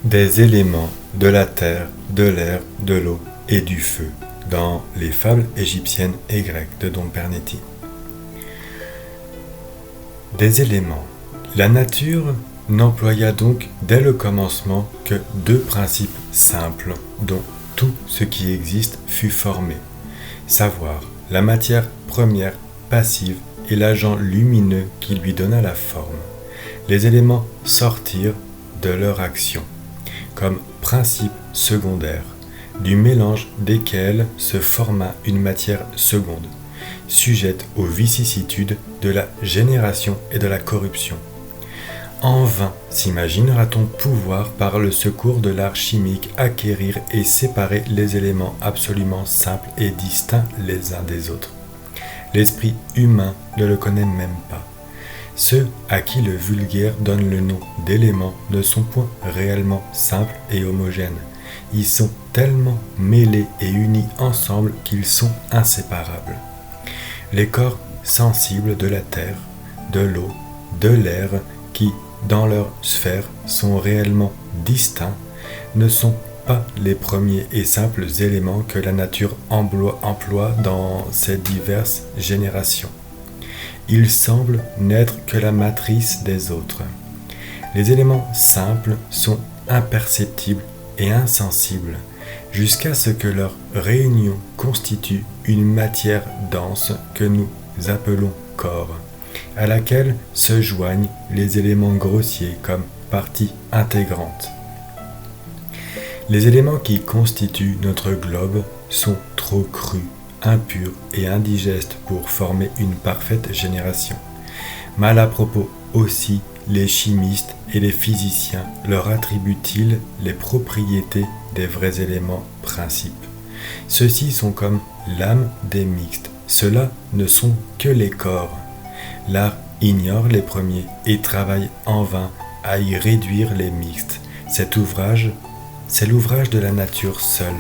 des éléments de la terre, de l'air, de l'eau et du feu dans les fables égyptiennes et grecques de Don Pernetti. Des éléments. La nature n'employa donc dès le commencement que deux principes simples dont tout ce qui existe fut formé, savoir la matière première passive et l'agent lumineux qui lui donna la forme. Les éléments sortirent de leur action, comme principe secondaire, du mélange desquels se forma une matière seconde, sujette aux vicissitudes de la génération et de la corruption. En vain s'imaginera-t-on pouvoir, par le secours de l'art chimique, acquérir et séparer les éléments absolument simples et distincts les uns des autres. L'esprit humain ne le connaît même pas. Ceux à qui le vulgaire donne le nom d'éléments ne sont point réellement simples et homogènes. Ils sont tellement mêlés et unis ensemble qu'ils sont inséparables. Les corps sensibles de la terre, de l'eau, de l'air, qui, dans leur sphère, sont réellement distincts, ne sont pas les premiers et simples éléments que la nature emploie dans ses diverses générations. Ils semblent n'être que la matrice des autres. Les éléments simples sont imperceptibles et insensibles, jusqu'à ce que leur réunion constitue une matière dense que nous appelons corps, à laquelle se joignent les éléments grossiers comme partie intégrante. Les éléments qui constituent notre globe sont trop crus, impurs et indigestes pour former une parfaite génération. Mal à propos aussi, les chimistes et les physiciens leur attribuent-ils les propriétés des vrais éléments principes. Ceux-ci sont comme l'âme des mixtes, ceux-là ne sont que les corps. L'art ignore les premiers et travaille en vain à y réduire les mixtes. Cet ouvrage, c'est l'ouvrage de la nature seule.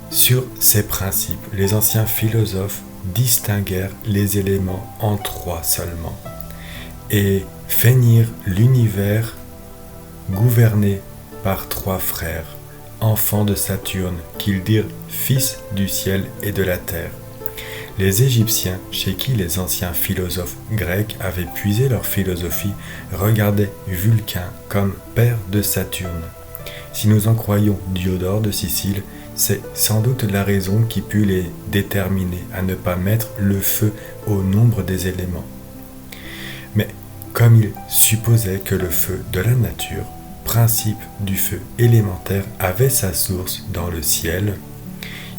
Sur ces principes, les anciens philosophes distinguèrent les éléments en trois seulement, et feignirent l'univers gouverné par trois frères, enfants de Saturne, qu'ils dirent fils du ciel et de la terre. Les Égyptiens, chez qui les anciens philosophes grecs avaient puisé leur philosophie, regardaient Vulcain comme père de Saturne. Si nous en croyons Diodore de Sicile, c'est sans doute la raison qui put les déterminer à ne pas mettre le feu au nombre des éléments. Mais comme ils supposaient que le feu de la nature, principe du feu élémentaire, avait sa source dans le ciel,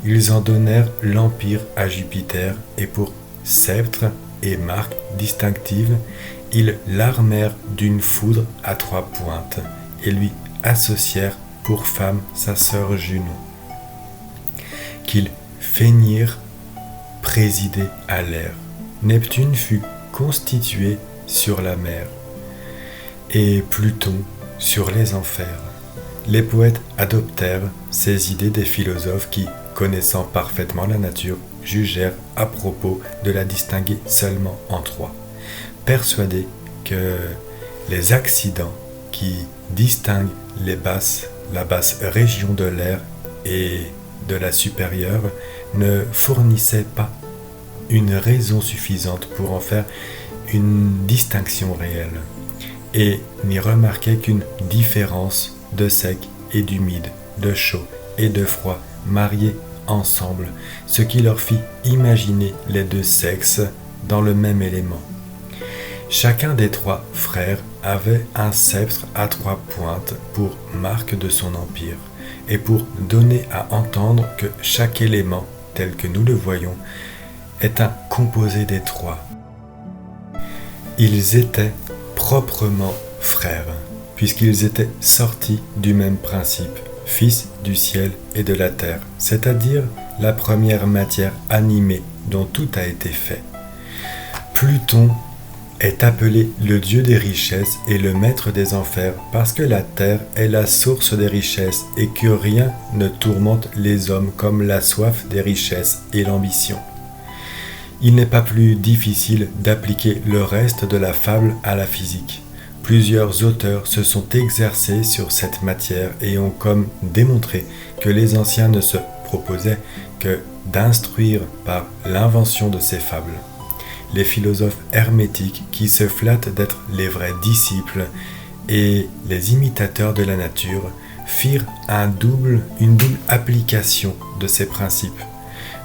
ils en donnèrent l'empire à Jupiter et pour sceptre et marque distinctive, ils l'armèrent d'une foudre à trois pointes et lui associèrent pour femme sa sœur Junon, qu'ils feignirent présider à l'air. Neptune fut constitué sur la mer et Pluton sur les enfers. Les poètes adoptèrent ces idées des philosophes qui, connaissant parfaitement la nature, jugèrent à propos de la distinguer seulement en trois, persuadés que les accidents qui distinguent la basse région de l'air et de la supérieure ne fournissaient pas une raison suffisante pour en faire une distinction réelle, et n'y remarquaient qu'une différence de sec et d'humide, de chaud et de froid mariés ensemble, ce qui leur fit imaginer les deux sexes dans le même élément. Chacun des trois frères avait un sceptre à trois pointes pour marque de son empire, et pour donner à entendre que chaque élément, tel que nous le voyons, est un composé des trois. Ils étaient proprement frères, puisqu'ils étaient sortis du même principe, fils du ciel et de la terre, c'est-à-dire la première matière animée dont tout a été fait. Pluton est appelé le dieu des richesses et le maître des enfers parce que la terre est la source des richesses et que rien ne tourmente les hommes comme la soif des richesses et l'ambition. Il n'est pas plus difficile d'appliquer le reste de la fable à la physique. Plusieurs auteurs se sont exercés sur cette matière et ont comme démontré que les anciens ne se proposaient que d'instruire par l'invention de ces fables. Les philosophes hermétiques qui se flattent d'être les vrais disciples et les imitateurs de la nature firent une double application de ces principes,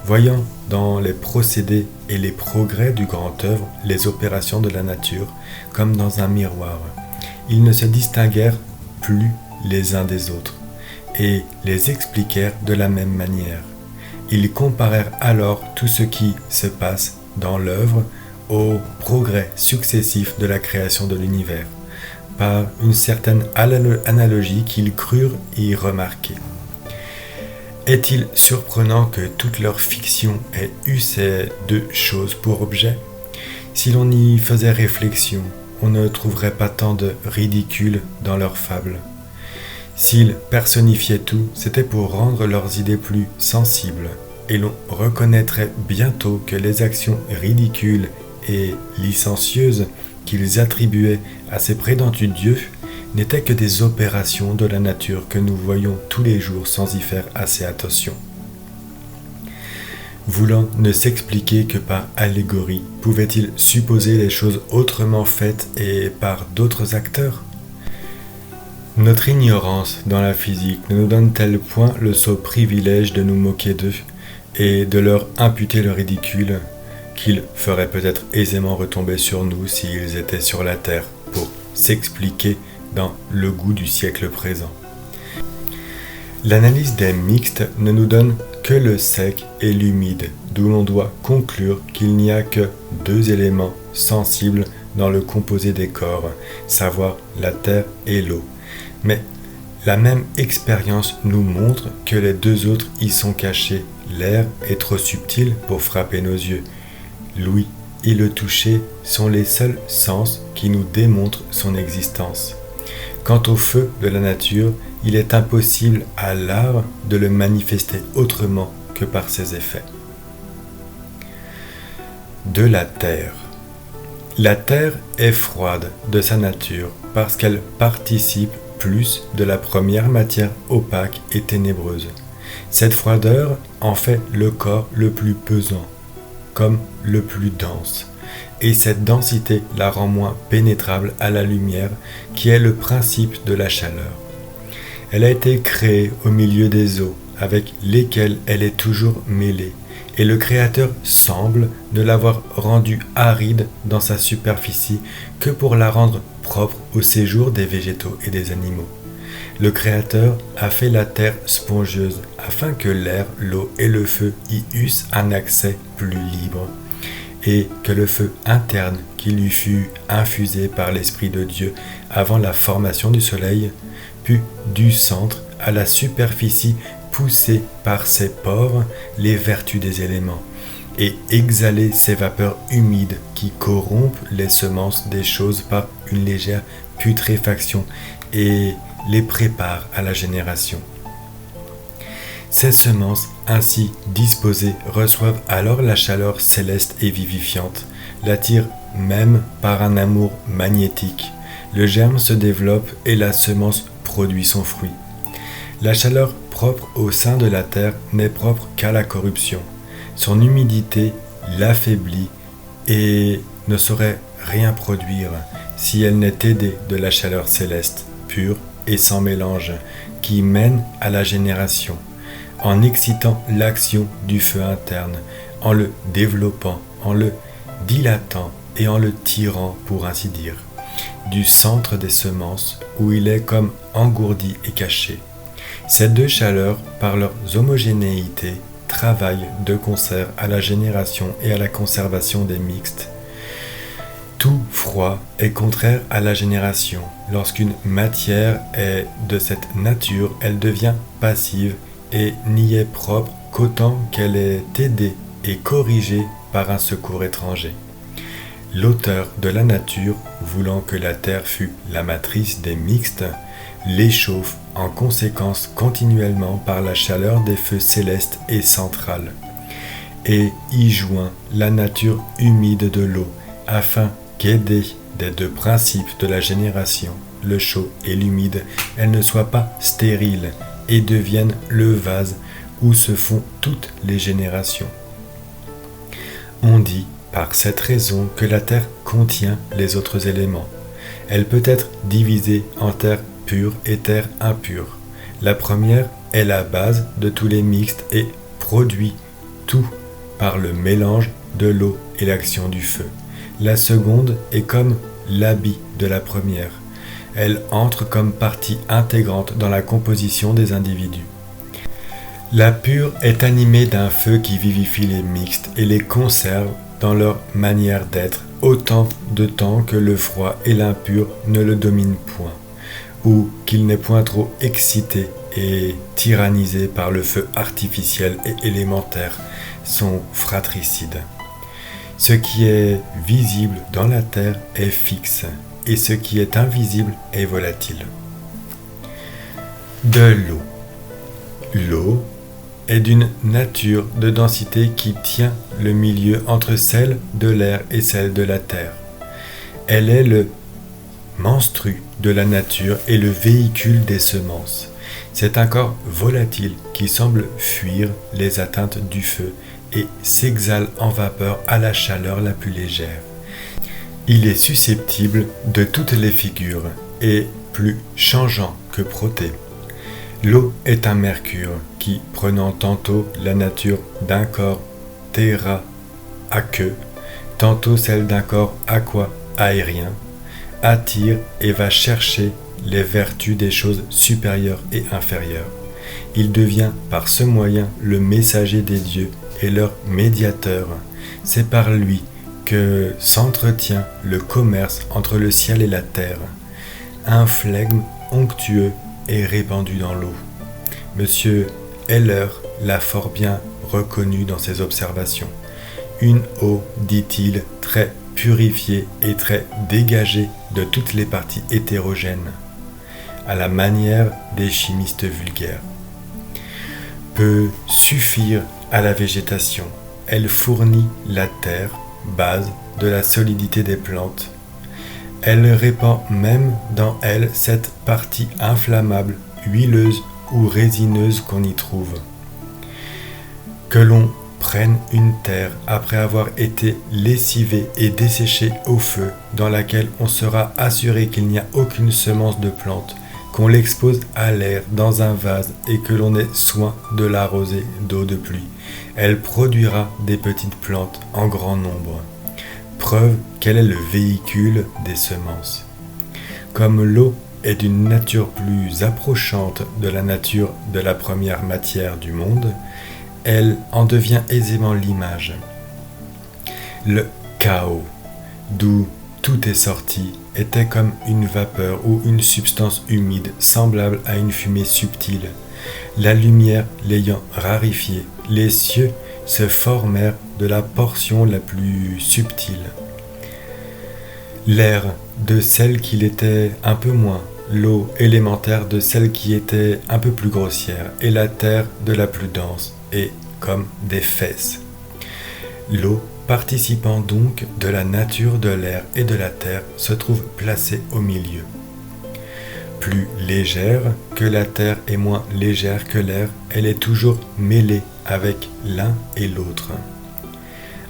voyant dans les procédés et les progrès du grand œuvre les opérations de la nature comme dans un miroir. Ils ne se distinguèrent plus les uns des autres et les expliquèrent de la même manière. Ils comparèrent alors tout ce qui se passe dans l'œuvre au progrès successif de la création de l'univers, par une certaine analogie qu'ils crurent y remarquer. Est-il surprenant que toute leur fiction ait eu ces deux choses pour objet ? Si l'on y faisait réflexion, on ne trouverait pas tant de ridicule dans leurs fables. S'ils personnifiaient tout, c'était pour rendre leurs idées plus sensibles, et l'on reconnaîtrait bientôt que les actions ridicules et licencieuses qu'ils attribuaient à ces prétendus dieux n'étaient que des opérations de la nature que nous voyons tous les jours sans y faire assez attention. Voulant ne s'expliquer que par allégorie, pouvait-il supposer les choses autrement faites et par d'autres acteurs ? Notre ignorance dans la physique ne nous donne-t-elle point le sot privilège de nous moquer d'eux et de leur imputer le ridicule qu'ils feraient peut-être aisément retomber sur nous s'ils étaient sur la terre pour s'expliquer dans le goût du siècle présent. L'analyse des mixtes ne nous donne que le sec et l'humide, d'où l'on doit conclure qu'il n'y a que deux éléments sensibles dans le composé des corps, savoir la terre et l'eau. Mais la même expérience nous montre que les deux autres y sont cachés. L'air est trop subtil pour frapper nos yeux. L'ouïe et le toucher sont les seuls sens qui nous démontrent son existence. Quant au feu de la nature, il est impossible à l'art de le manifester autrement que par ses effets. De la terre. La terre est froide de sa nature parce qu'elle participe plus de la première matière opaque et ténébreuse. Cette froideur en fait le corps le plus pesant, comme le plus dense, et cette densité la rend moins pénétrable à la lumière, qui est le principe de la chaleur. Elle a été créée au milieu des eaux, avec lesquelles elle est toujours mêlée, et le Créateur semble ne l'avoir rendue aride dans sa superficie que pour la rendre propre au séjour des végétaux et des animaux. Le Créateur a fait la terre spongieuse afin que l'air, l'eau et le feu y eussent un accès plus libre, et que le feu interne qui lui fut infusé par l'Esprit de Dieu avant la formation du soleil put du centre à la superficie pousser par ses pores les vertus des éléments et exhaler ces vapeurs humides qui corrompent les semences des choses par une légère putréfaction et les préparent à la génération. Ces semences ainsi disposées reçoivent alors la chaleur céleste et vivifiante, l'attirent même par un amour magnétique. Le germe se développe et la semence produit son fruit. La chaleur propre au sein de la terre n'est propre qu'à la corruption. Son humidité l'affaiblit et ne saurait rien produire si elle n'est aidée de la chaleur céleste, pure et sans mélange, qui mène à la génération, en excitant l'action du feu interne, en le développant, en le dilatant et en le tirant, pour ainsi dire, du centre des semences où il est comme engourdi et caché. Ces deux chaleurs, par leur homogénéité, travaillent de concert à la génération et à la conservation des mixtes. Tout froid est contraire à la génération. Lorsqu'une matière est de cette nature, elle devient passive et n'y est propre qu'autant qu'elle est aidée et corrigée par un secours étranger. L'auteur de la nature, voulant que la terre fût la matrice des mixtes, l'échauffe en conséquence continuellement par la chaleur des feux célestes et centrales, et y joint la nature humide de l'eau, afin qu'aidée des deux principes de la génération, le chaud et l'humide, elles ne soient pas stériles et deviennent le vase où se font toutes les générations. On dit par cette raison que la terre contient les autres éléments. Elle peut être divisée en terre pure et terre impure. La première est la base de tous les mixtes et produit tout par le mélange de l'eau et l'action du feu. La seconde est comme l'habit de la première. Elle entre comme partie intégrante dans la composition des individus. La pure est animée d'un feu qui vivifie les mixtes et les conserve dans leur manière d'être autant de temps que le froid et l'impur ne le dominent point, ou qu'il n'est point trop excité et tyrannisé par le feu artificiel et élémentaire, son fratricide. Ce qui est visible dans la terre est fixe, et ce qui est invisible est volatile. De l'eau. L'eau est d'une nature de densité qui tient le milieu entre celle de l'air et celle de la terre. Elle est le menstru de la nature et le véhicule des semences. C'est un corps volatile qui semble fuir les atteintes du feu et s'exhale en vapeur à la chaleur la plus légère. Il est susceptible de toutes les figures et plus changeant que Protée. L'eau est un mercure qui, prenant tantôt la nature d'un corps terra aqueux, tantôt celle d'un corps aqua aérien, attire et va chercher les vertus des choses supérieures et inférieures. Il devient par ce moyen le messager des dieux et leur médiateur. C'est par lui que s'entretient le commerce entre le ciel et la terre. Un flegme onctueux est répandu dans l'eau. Monsieur Heller l'a fort bien reconnu dans ses observations. Une eau, dit-il, très purifiée et très dégagée de toutes les parties hétérogènes, à la manière des chimistes vulgaires, peut suffire à la végétation. Elle fournit la terre, base de la solidité des plantes. Elle répand même dans elle cette partie inflammable, huileuse ou résineuse qu'on y trouve. Que l'on prenne une terre après avoir été lessivée et desséchée au feu, dans laquelle on sera assuré qu'il n'y a aucune semence de plante, qu'on l'expose à l'air dans un vase et que l'on ait soin de l'arroser d'eau de pluie. Elle produira des petites plantes en grand nombre. Preuve qu'elle est le véhicule des semences. Comme l'eau est d'une nature plus approchante de la nature de la première matière du monde, elle en devient aisément l'image. Le chaos, d'où tout est sorti, était comme une vapeur ou une substance humide semblable à une fumée subtile. La lumière l'ayant rarifiée, les cieux se formèrent de la portion la plus subtile. L'air de celle qui l'était un peu moins, l'eau élémentaire de celle qui était un peu plus grossière, et la terre de la plus dense, et comme des fesses. L'eau, participant donc de la nature de l'air et de la terre, se trouve placée au milieu. Plus légère que la terre et moins légère que l'air, elle est toujours mêlée avec l'un et l'autre.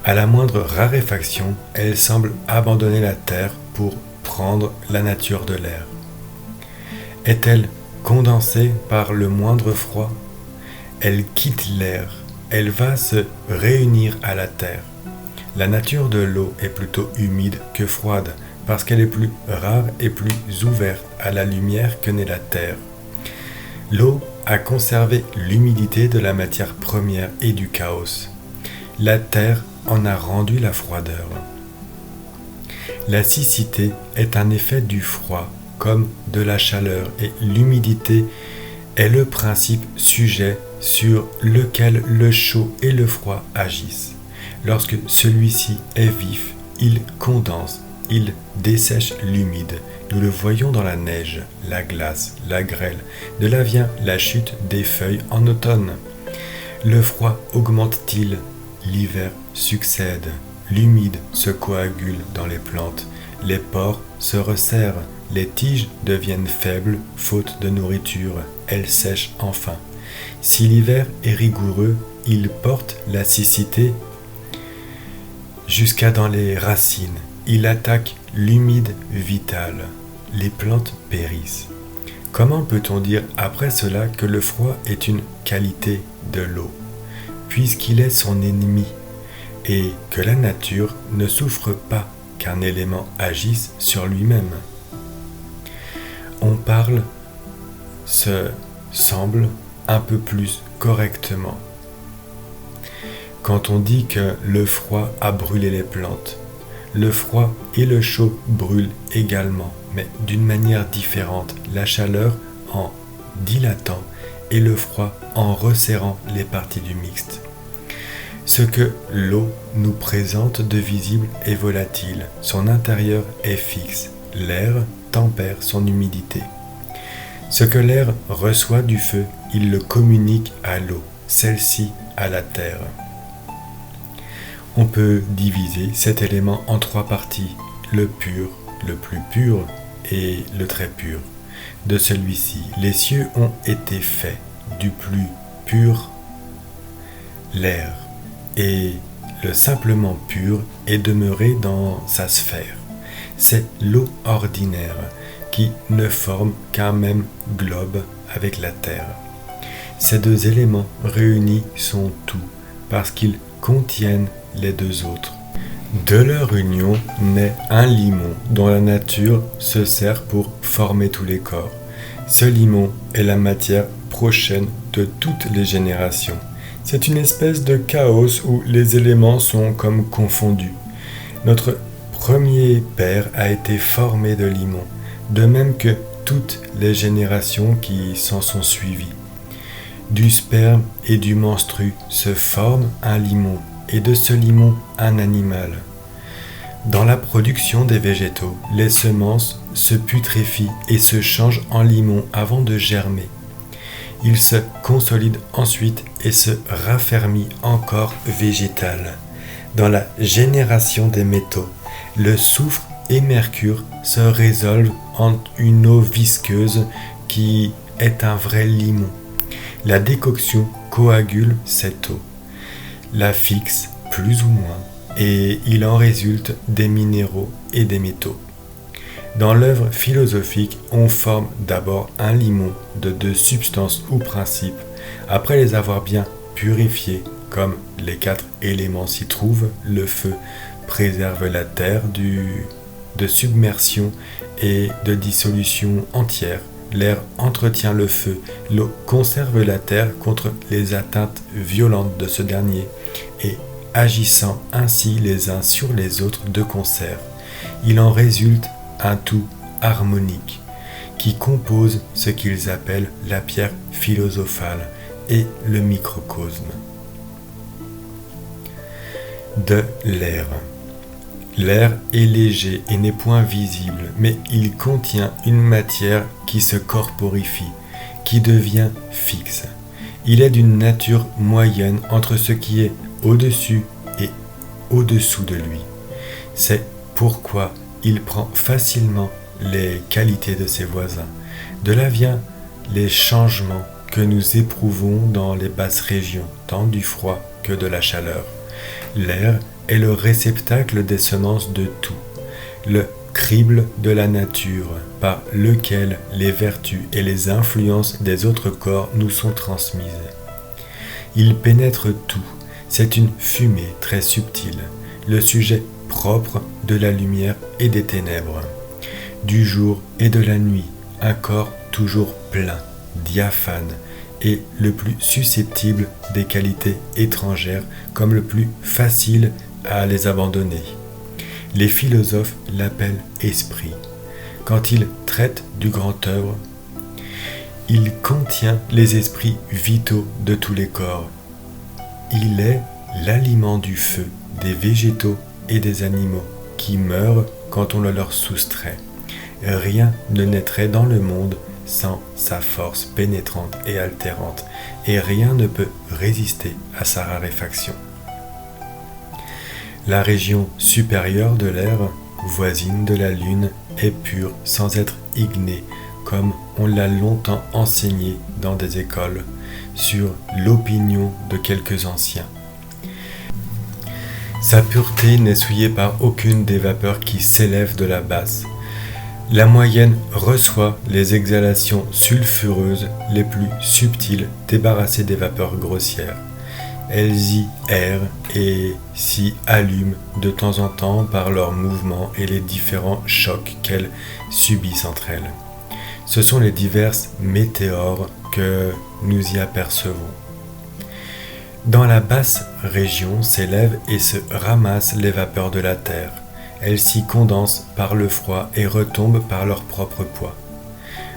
À la moindre raréfaction, elle semble abandonner la terre pour prendre la nature de l'air. Est-elle condensée par le moindre froid? Elle quitte l'air, elle va se réunir à la terre. La nature de l'eau est plutôt humide que froide, parce qu'elle est plus rare et plus ouverte à la lumière que n'est la terre. L'eau a conservé l'humidité de la matière première et du chaos. La terre en a rendu la froideur. La siccité est un effet du froid comme de la chaleur et l'humidité est le principe sujet sur lequel le chaud et le froid agissent. Lorsque celui-ci est vif, il condense, il dessèche l'humide. Nous le voyons dans la neige, la glace, la grêle. De là vient la chute des feuilles en automne. Le froid augmente-t-il? L'hiver succède. L'humide se coagule dans les plantes. Les pores se resserrent, les tiges deviennent faibles, faute de nourriture, elles sèchent enfin. Si l'hiver est rigoureux, il porte la siccité jusqu'à dans les racines. Il attaque l'humide vital. Les plantes périssent. Comment peut-on dire après cela que le froid est une qualité de l'eau, puisqu'il est son ennemi, et que la nature ne souffre pas qu'un élément agisse sur lui-même? On parle, semble, un peu plus correctement quand on dit que le froid a brûlé les plantes. Le froid et le chaud brûlent également, mais d'une manière différente, la chaleur en dilatant et le froid en resserrant les parties du mixte. Ce que l'eau nous présente de visible est volatile, son intérieur est fixe, l'air tempère son humidité. Ce que l'air reçoit du feu, il le communique à l'eau, celle-ci à la terre. On peut diviser cet élément en trois parties, le pur, le plus pur et le très pur. De celui-ci, les cieux ont été faits du plus pur, l'air, et le simplement pur est demeuré dans sa sphère. C'est l'eau ordinaire qui ne forme qu'un même globe avec la terre. Ces deux éléments réunis sont tout, parce qu'ils contiennent les deux autres. De leur union naît un limon dont la nature se sert pour former tous les corps. Ce limon est la matière prochaine de toutes les générations. C'est une espèce de chaos où les éléments sont comme confondus. Notre premier père a été formé de limon, de même que toutes les générations qui s'en sont suivies. Du sperme et du menstru se forme un limon, et de ce limon un animal. Dans la production des végétaux, les semences se putréfient et se changent en limon avant de germer. Il se consolide ensuite et se raffermit encore végétal. Dans la génération des métaux, le soufre et mercure se résolvent en une eau visqueuse qui est un vrai limon. La décoction coagule cette eau, la fixe plus ou moins, et il en résulte des minéraux et des métaux. Dans l'œuvre philosophique, on forme d'abord un limon de deux substances ou principes, après les avoir bien purifiés, comme les 4 éléments s'y trouvent. Le feu préserve la terre de submersion et de dissolution entière. L'air entretient le feu, l'eau conserve la terre contre les atteintes violentes de ce dernier, et agissant ainsi les uns sur les autres de concert, il en résulte un tout harmonique, qui compose ce qu'ils appellent la pierre philosophale et le microcosme. De l'air. L'air est léger et n'est point visible, mais il contient une matière qui se corporifie, qui devient fixe. Il est d'une nature moyenne entre ce qui est au-dessus et au-dessous de lui. C'est pourquoi il prend facilement les qualités de ses voisins. De là viennent les changements que nous éprouvons dans les basses régions, tant du froid que de la chaleur. L'air est le réceptacle des semences de tout, le crible de la nature par lequel les vertus et les influences des autres corps nous sont transmises. Il pénètre tout, c'est une fumée très subtile, le sujet propre de la lumière et des ténèbres, du jour et de la nuit, un corps toujours plein, diaphane, et le plus susceptible des qualités étrangères comme le plus facile à les abandonner. Les philosophes l'appellent esprit. Quand ils traitent du grand œuvre, il contient les esprits vitaux de tous les corps. Il est l'aliment du feu, des végétaux et des animaux qui meurent quand on le leur soustrait. Rien ne naîtrait dans le monde sans sa force pénétrante et altérante, et rien ne peut résister à sa raréfaction. La région supérieure de l'air voisine de la Lune est pure sans être ignée, comme on l'a longtemps enseigné dans des écoles, sur l'opinion de quelques anciens. Sa pureté n'est souillée par aucune des vapeurs qui s'élèvent de la basse. La moyenne reçoit les exhalations sulfureuses les plus subtiles débarrassées des vapeurs grossières. Elles y errent et s'y allument de temps en temps par leurs mouvements et les différents chocs qu'elles subissent entre elles. Ce sont les diverses météores que nous y apercevons. Dans la basse région s'élèvent et se ramassent les vapeurs de la terre. Elles s'y condensent par le froid et retombent par leur propre poids.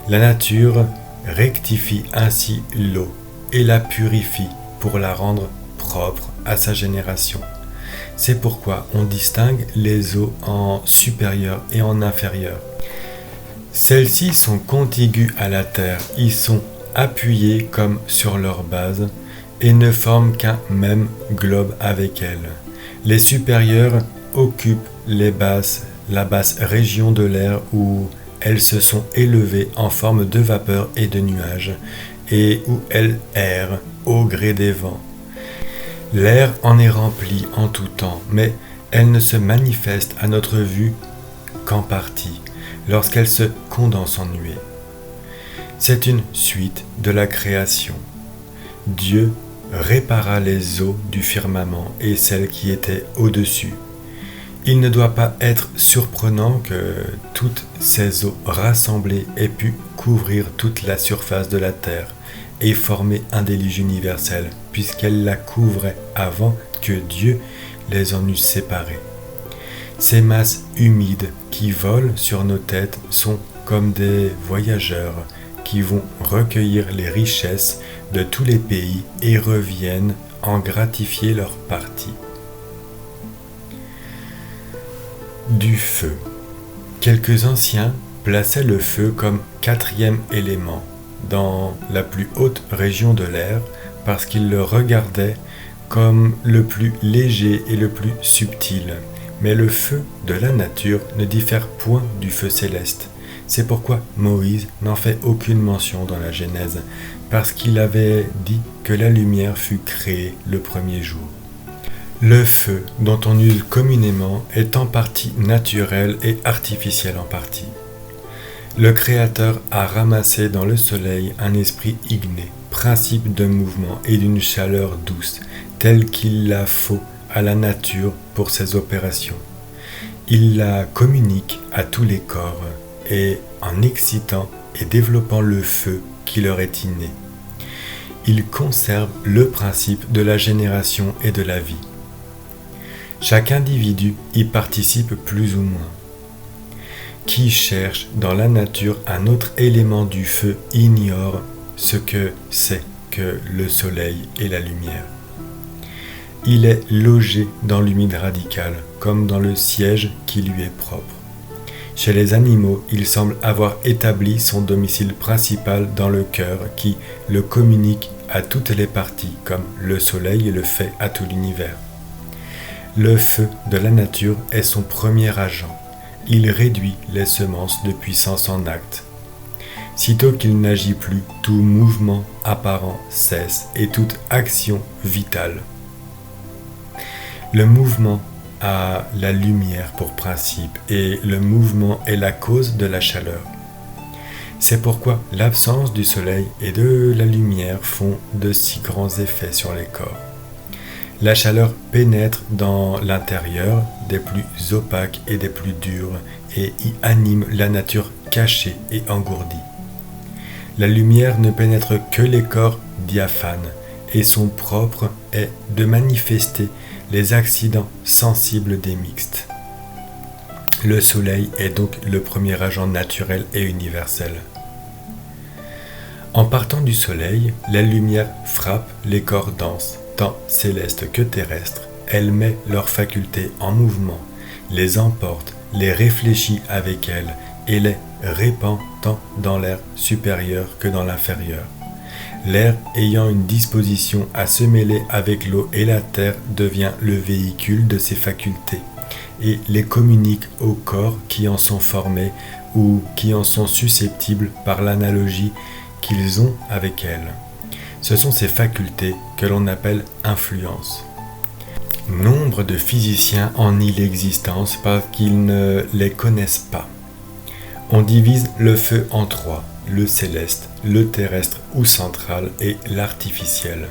La nature rectifie ainsi l'eau et la purifie pour la rendre propre à sa génération. C'est pourquoi on distingue les eaux en supérieures et en inférieures. Celles-ci sont contiguës à la terre, y sont appuyées comme sur leur base et ne forment qu'un même globe avec elles. Les supérieures occupent la basse région de l'air où elles se sont élevées en forme de vapeur et de nuages et où elles errent au gré des vents. L'air en est rempli en tout temps, mais elle ne se manifeste à notre vue qu'en partie, lorsqu'elle se condense en nuées. C'est une suite de la création. Dieu répara les eaux du firmament et celles qui étaient au-dessus. Il ne doit pas être surprenant que toutes ces eaux rassemblées aient pu couvrir toute la surface de la terre et former un déluge universel, puisqu'elles la couvraient avant que Dieu les en eût séparées. Ces masses humides qui volent sur nos têtes sont comme des voyageurs qui vont recueillir les richesses de tous les pays et reviennent en gratifier leur partie. Du feu. Quelques anciens plaçaient le feu comme quatrième élément dans la plus haute région de l'air parce qu'ils le regardaient comme le plus léger et le plus subtil. Mais le feu de la nature ne diffère point du feu céleste. C'est pourquoi Moïse n'en fait aucune mention dans la Genèse, parce qu'il avait dit que la lumière fut créée le premier jour. Le feu dont on use communément est en partie naturel et artificiel en partie. Le Créateur a ramassé dans le soleil un esprit igné, principe de mouvement et d'une chaleur douce, telle qu'il la faut à la nature pour ses opérations. Il la communique à tous les corps et en excitant et développant le feu qui leur est inné. Il conserve le principe de la génération et de la vie. Chaque individu y participe plus ou moins. Qui cherche dans la nature un autre élément du feu ignore ce que c'est que le soleil et la lumière. Il est logé dans l'humide radical, comme dans le siège qui lui est propre. Chez les animaux, il semble avoir établi son domicile principal dans le cœur qui le communique à toutes les parties, comme le soleil le fait à tout l'univers. Le feu de la nature est son premier agent. Il réduit les semences de puissance en acte. Sitôt qu'il n'agit plus, tout mouvement apparent cesse et toute action vitale. Le mouvement a la lumière pour principe et le mouvement est la cause de la chaleur. C'est pourquoi l'absence du soleil et de la lumière font de si grands effets sur les corps. La chaleur pénètre dans l'intérieur des plus opaques et des plus durs et y anime la nature cachée et engourdie. La lumière ne pénètre que les corps diaphanes et son propre est de manifester les accidents sensibles des mixtes. Le soleil est donc le premier agent naturel et universel. En partant du soleil, la lumière frappe les corps denses, tant célestes que terrestres. Elle met leurs facultés en mouvement, les emporte, les réfléchit avec elle et les répand tant dans l'air supérieur que dans l'inférieur. L'air ayant une disposition à se mêler avec l'eau et la terre devient le véhicule de ses facultés, et les communique aux corps qui en sont formés ou qui en sont susceptibles par l'analogie qu'ils ont avec elles. Ce sont ces facultés que l'on appelle influences. Nombre de physiciens en nient l'existence parce qu'ils ne les connaissent pas. On divise le feu en trois, le céleste, le terrestre ou central et l'artificiel.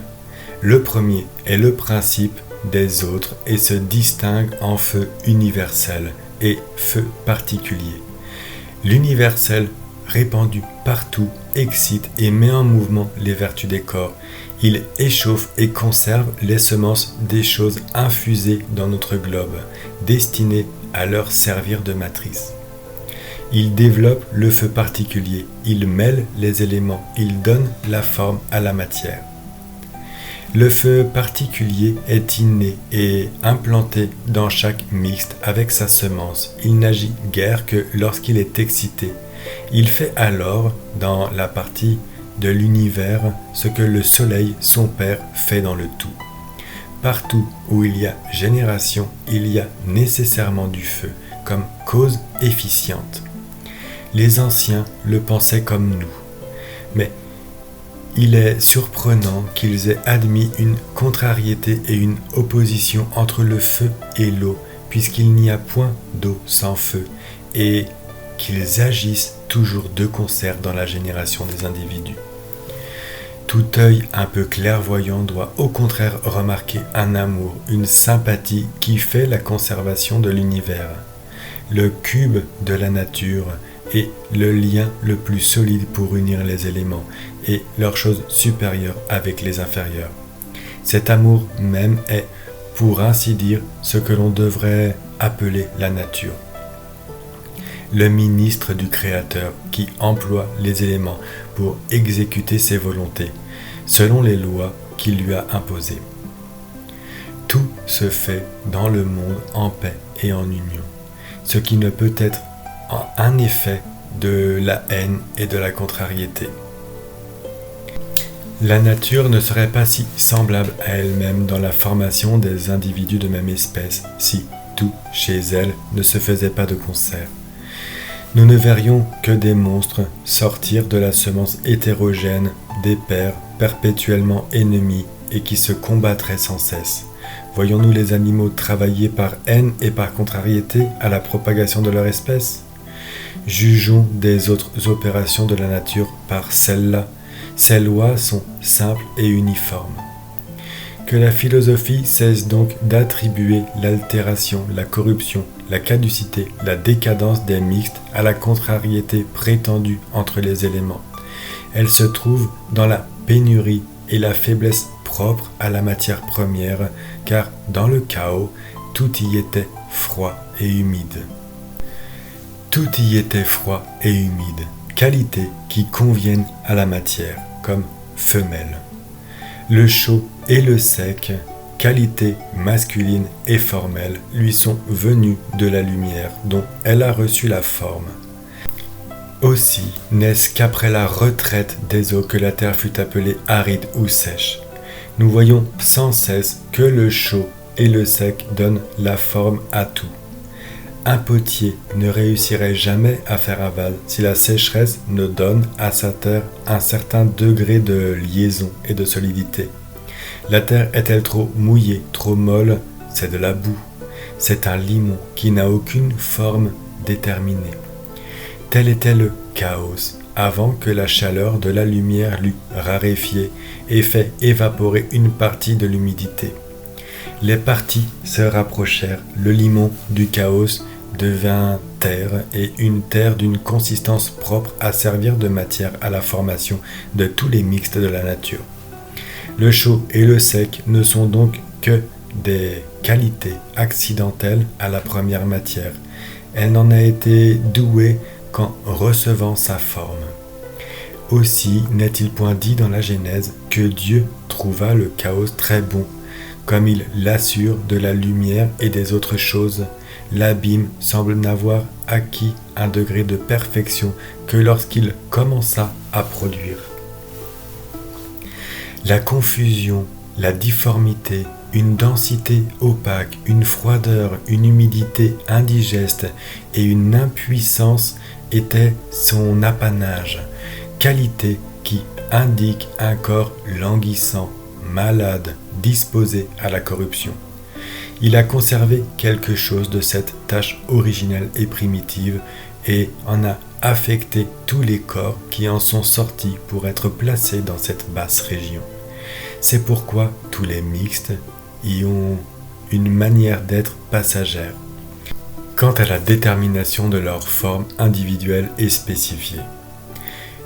Le premier est le principe des autres et se distingue en feu universel et feu particulier. L'universel, répandu partout, excite et met en mouvement les vertus des corps. Il échauffe et conserve les semences des choses infusées dans notre globe, destinées à leur servir de matrice. Il développe le feu particulier, il mêle les éléments, il donne la forme à la matière. Le feu particulier est inné et implanté dans chaque mixte avec sa semence. Il n'agit guère que lorsqu'il est excité. Il fait alors, dans la partie de l'univers, ce que le soleil, son père, fait dans le tout. Partout où il y a génération, il y a nécessairement du feu, comme cause efficiente. Les anciens le pensaient comme nous, mais il est surprenant qu'ils aient admis une contrariété et une opposition entre le feu et l'eau, puisqu'il n'y a point d'eau sans feu, et qu'ils agissent toujours de concert dans la génération des individus. Tout œil un peu clairvoyant doit au contraire remarquer un amour, une sympathie qui fait la conservation de l'univers. Le cube de la nature est le lien le plus solide pour unir les éléments et leurs choses supérieures avec les inférieures. Cet amour même est, pour ainsi dire, ce que l'on devrait appeler la nature. Le ministre du Créateur qui emploie les éléments pour exécuter ses volontés, selon les lois qu'il lui a imposées. Tout se fait dans le monde en paix et en union, ce qui ne peut être un effet de la haine et de la contrariété. La nature ne serait pas si semblable à elle-même dans la formation des individus de même espèce si tout chez elle ne se faisait pas de concert. Nous ne verrions que des monstres sortir de la semence hétérogène des pères perpétuellement ennemis et qui se combattraient sans cesse. Voyons-nous les animaux travailler par haine et par contrariété à la propagation de leur espèce ? Jugeons des autres opérations de la nature par celle-là. Ces lois sont simples et uniformes. Que la philosophie cesse donc d'attribuer l'altération, la corruption, la caducité, la décadence des mixtes à la contrariété prétendue entre les éléments. Elle se trouve dans la pénurie et la faiblesse propre à la matière première, car dans le chaos, tout y était froid et humide. Tout y était froid et humide, qualités qui conviennent à la matière, comme femelle. Le chaud et le sec, qualités masculines et formelles, lui sont venues de la lumière dont elle a reçu la forme. Aussi n'est-ce qu'après la retraite des eaux que la terre fut appelée aride ou sèche. Nous voyons sans cesse que le chaud et le sec donnent la forme à tout. Un potier ne réussirait jamais à faire un vase si la sécheresse ne donne à sa terre un certain degré de liaison et de solidité. La terre est-elle trop mouillée, trop molle ? C'est de la boue. C'est un limon qui n'a aucune forme déterminée. Tel était le chaos avant que la chaleur de la lumière l'eût raréfié et fait évaporer une partie de l'humidité. Les parties se rapprochèrent, le limon du chaos devint terre et une terre d'une consistance propre à servir de matière à la formation de tous les mixtes de la nature. Le chaud et le sec ne sont donc que des qualités accidentelles à la première matière. Elle n'en a été douée qu'en recevant sa forme. Aussi n'est-il point dit dans la Genèse que Dieu trouva le chaos très bon, comme il l'assure de la lumière et des autres choses. L'abîme semble n'avoir acquis un degré de perfection que lorsqu'il commença à produire. La confusion, la difformité une densité opaque, une froideur, une humidité indigeste et une impuissance étaient son apanage, qualité qui indique un corps languissant, malade, disposé à la corruption. Il a conservé quelque chose de cette tâche originelle et primitive et en a affecté tous les corps qui en sont sortis pour être placés dans cette basse région. C'est pourquoi tous les mixtes y ont une manière d'être passagère, quant à la détermination de leur forme individuelle et spécifiée.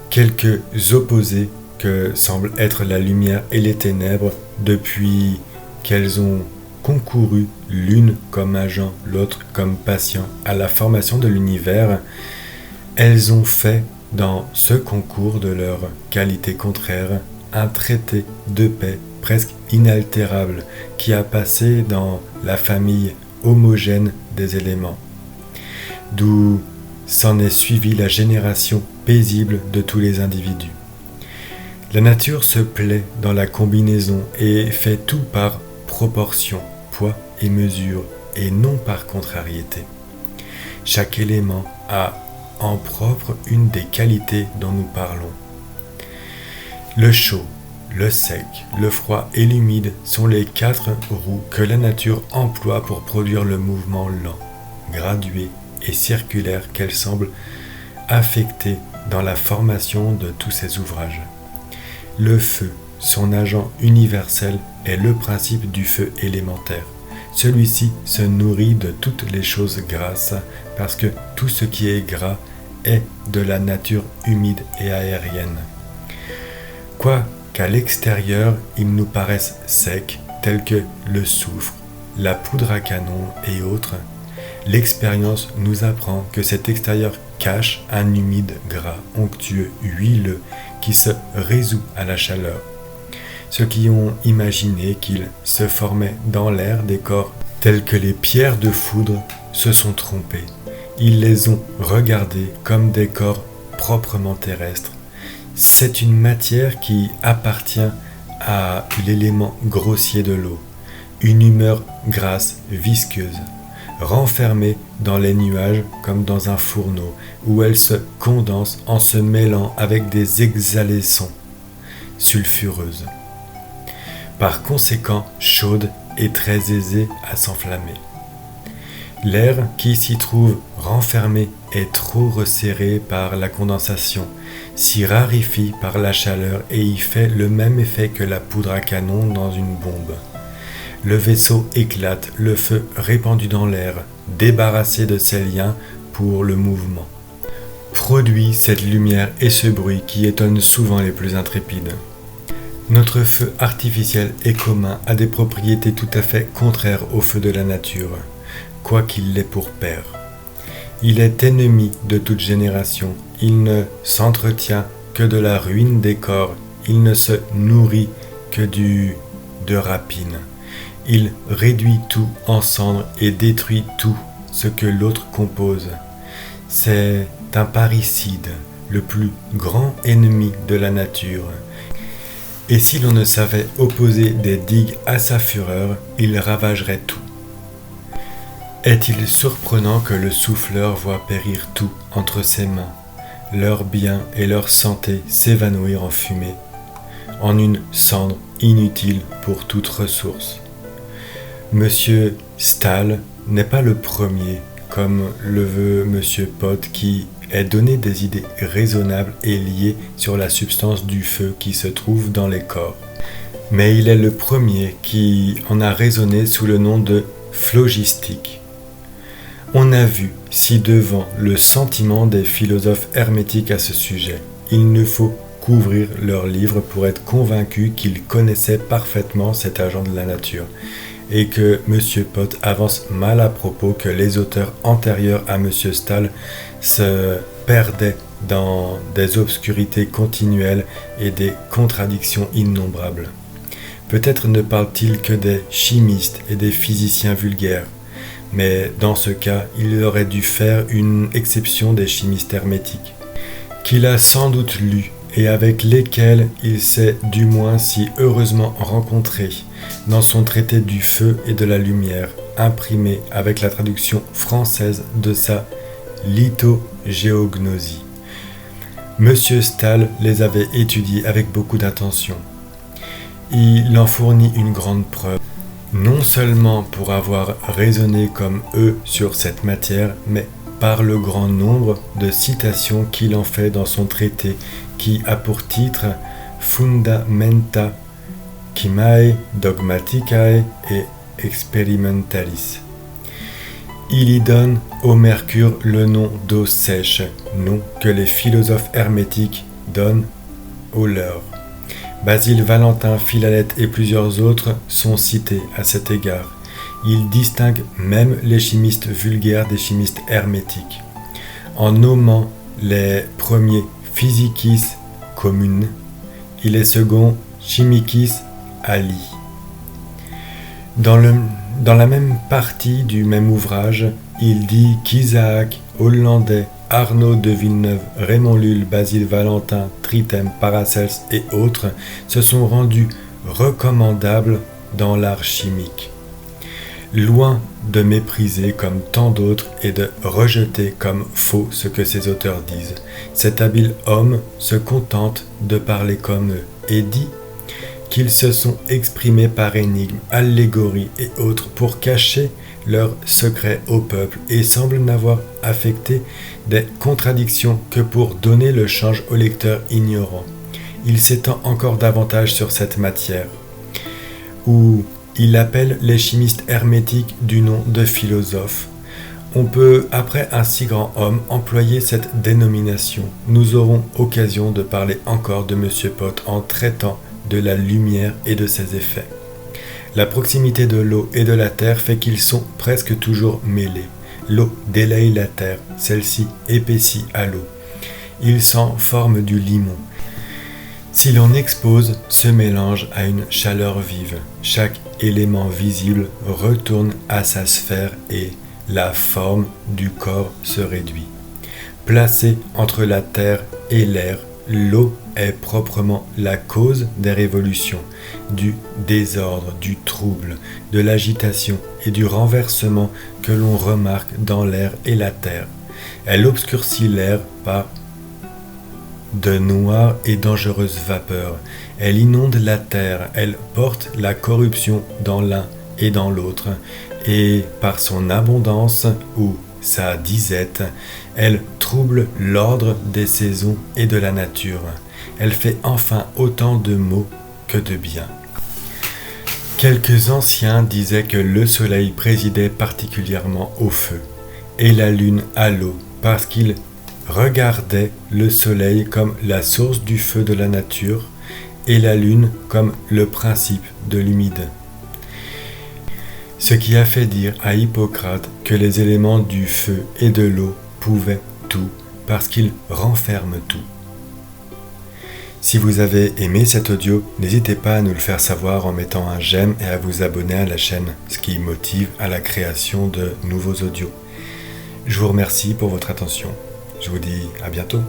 Quelques opposés que semblent être la lumière et les ténèbres depuis qu'elles ont concouru l'une comme agent, l'autre comme patient à la formation de l'univers, elles ont fait dans ce concours de leurs qualités contraires un traité de paix presque inaltérable qui a passé dans la famille homogène des éléments, d'où s'en est suivie la génération paisible de tous les individus. La nature se plaît dans la combinaison et fait tout par proportion, poids et mesure, et non par contrariété. Chaque élément a en propre une des qualités dont nous parlons. Le chaud, le sec, le froid et l'humide sont les 4 roues que la nature emploie pour produire le mouvement lent, gradué et circulaire qu'elle semble affecter dans la formation de tous ses ouvrages. Le feu, son agent universel, est le principe du feu élémentaire. Celui-ci se nourrit de toutes les choses grasses parce que tout ce qui est gras est de la nature humide et aérienne. Quoi qu'à l'extérieur, il nous paraisse sec, tels que le soufre, la poudre à canon et autres, l'expérience nous apprend que cet extérieur cache un humide gras, onctueux, huileux, qui se résout à la chaleur. Ceux qui ont imaginé qu'il se formait dans l'air des corps tels que les pierres de foudre se sont trompés. Ils les ont regardés comme des corps proprement terrestres. C'est une matière qui appartient à l'élément grossier de l'eau, une humeur grasse, visqueuse, renfermée dans les nuages comme dans un fourneau, où elle se condense en se mêlant avec des exhalaisons sulfureuses. Par conséquent, chaude et très aisée à s'enflammer. L'air qui s'y trouve renfermé est trop resserré par la condensation, s'y raréfie par la chaleur et y fait le même effet que la poudre à canon dans une bombe. Le vaisseau éclate, le feu répandu dans l'air, débarrassé de ses liens pour le mouvement, produit cette lumière et ce bruit qui étonnent souvent les plus intrépides. Notre feu artificiel et commun a des propriétés tout à fait contraires au feu de la nature, quoiqu'il l'ait pour père. Il est ennemi de toute génération, il ne s'entretient que de la ruine des corps, il ne se nourrit que de rapine. Il réduit tout en cendres et détruit tout ce que l'autre compose. C'est un parricide, le plus grand ennemi de la nature. Et si l'on ne savait opposer des digues à sa fureur, il ravagerait tout. Est-il surprenant que le souffleur voie périr tout entre ses mains, leur bien et leur santé s'évanouir en fumée, en une cendre inutile pour toute ressource? Monsieur Stahl n'est pas le premier, comme le veut Monsieur Pott, qui est donné des idées raisonnables et liées sur la substance du feu qui se trouve dans les corps. Mais il est le premier qui en a raisonné sous le nom de phlogistique. On a vu ci-devant le sentiment des philosophes hermétiques à ce sujet. Il ne faut qu'ouvrir leurs livres pour être convaincu qu'ils connaissaient parfaitement cet agent de la nature, et que M. Pott avance mal à propos que les auteurs antérieurs à M. Stahl se perdaient dans des obscurités continuelles et des contradictions innombrables. Peut-être ne parle-t-il que des chimistes et des physiciens vulgaires, mais dans ce cas, il aurait dû faire une exception des chimistes hermétiques, qu'il a sans doute lus et avec lesquels il s'est du moins si heureusement rencontré dans son traité du feu et de la lumière, imprimé avec la traduction française de sa lithogéognosie. Monsieur Stahl les avait étudiés avec beaucoup d'attention. Il en fournit une grande preuve, non seulement pour avoir raisonné comme eux sur cette matière, mais par le grand nombre de citations qu'il en fait dans son traité qui a pour titre Fundamenta Chymae Dogmaticae et Experimentalis. Il y donne au mercure le nom d'eau sèche, nom que les philosophes hermétiques donnent au leur. Basile Valentin, Philalèthe et plusieurs autres sont cités à cet égard. Il distingue même les chimistes vulgaires des chimistes hermétiques, en nommant les premiers physicis communes et les seconds chimicis ali. Dans la même partie du même ouvrage, il dit qu'Isaac, Hollandais, Arnaud de Villeneuve, Raymond Lulle, Basile Valentin, Trithème, Paracels et autres se sont rendus recommandables dans l'art chimique. Loin de mépriser comme tant d'autres et de rejeter comme faux ce que ces auteurs disent, cet habile homme se contente de parler comme eux et dit qu'ils se sont exprimés par énigmes, allégories et autres pour cacher leurs secrets au peuple et semble n'avoir affecté des contradictions que pour donner le change au lecteur ignorant. Il s'étend encore davantage sur cette matière, où il appelle les chimistes hermétiques du nom de philosophes. On peut, après un si grand homme, employer cette dénomination. Nous aurons occasion de parler encore de M. Pott en traitant de la lumière et de ses effets. La proximité de l'eau et de la terre fait qu'ils sont presque toujours mêlés. L'eau délaye la terre, celle-ci épaissit à l'eau. Ils s'en forment du limon. Si l'on expose ce mélange à une chaleur vive, chaque élément visible retourne à sa sphère et la forme du corps se réduit. Placée entre la terre et l'air, l'eau est proprement la cause des révolutions, du désordre, du trouble, de l'agitation et du renversement que l'on remarque dans l'air et la terre. Elle obscurcit l'air par de noires et dangereuses vapeurs. Elle inonde la terre, elle porte la corruption dans l'un et dans l'autre, et par son abondance ou sa disette, elle trouble l'ordre des saisons et de la nature. Elle fait enfin autant de maux que de bien. Quelques anciens disaient que le soleil présidait particulièrement au feu, et la lune à l'eau, parce qu'ils regardaient le soleil comme la source du feu de la nature, et la lune comme le principe de l'humide. Ce qui a fait dire à Hippocrate que les éléments du feu et de l'eau pouvaient tout, parce qu'ils renferment tout. Si vous avez aimé cet audio, n'hésitez pas à nous le faire savoir en mettant un j'aime et à vous abonner à la chaîne, ce qui motive à la création de nouveaux audios. Je vous remercie pour votre attention. Je vous dis à bientôt.